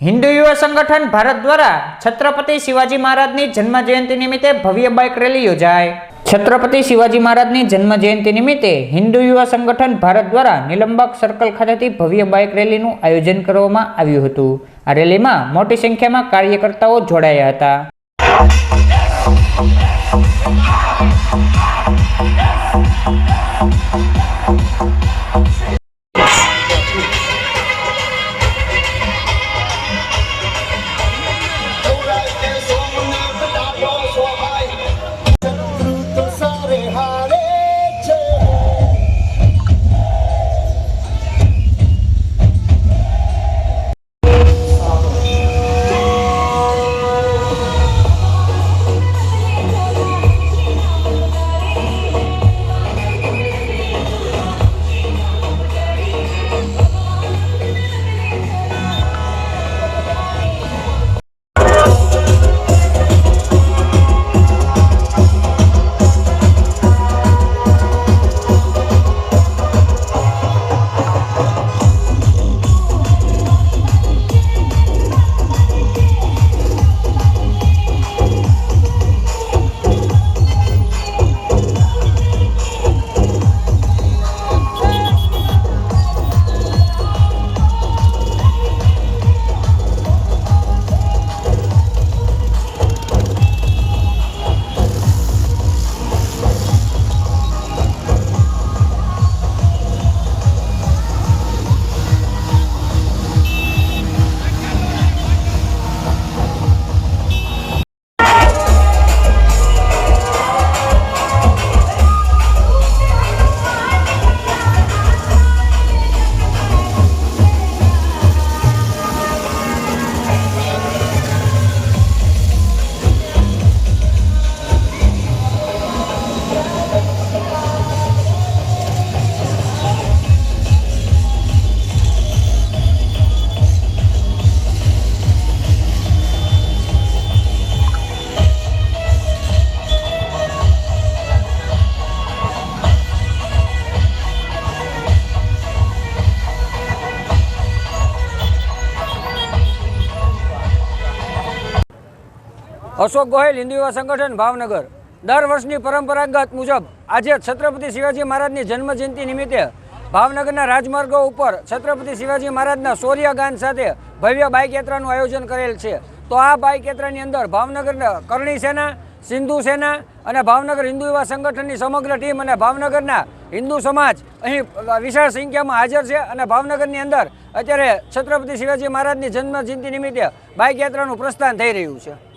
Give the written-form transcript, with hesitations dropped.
हिंदू युवा संगठन भारत द्वारा छत्रपति शिवाजी महाराज की जन्म जयंती निमित्ते भव्य बाइक रैली योजाई। छत्रपति शिवाजी महाराज की जन्म जयंती निमित्ते हिंदू युवा संगठन भारत द्वारा नीलमबाग सर्कल खातेथी भव्य बाइक रेलीનું आयोजन કરવામાં આવ્યું હતું। આ રેલીમાં મોટી સંખ્યામાં કાર્યકર્તાઓ જોડાયા હતા। अशोक गोहिल हिंदू युवा संगठन भावनगर दर वर्षनी परंपरागत मुजब आज छत्रपति शिवाजी महाराज की जन्म जयंती निमित्ते भावनगर राजमार्गों पर छत्रपति शिवाजी महाराज शौर्यगान साथ भव्य बाइक यात्रा आयोजन करेल है। तो आ बाइक यात्रा अंदर भावनगर करणी सेना, सिंधु सेना और भावनगर हिंदू युवा संगठन की समग्र टीम और भावनगर हिंदू समाज अहीं विशाल संख्या में हाजर है। और भावनगर अंदर अत्यारे छत्रपति शिवाजी महाराज की जन्म जयंती निमित्ते बाइक यात्रा प्रस्थान थई रह्युं छे।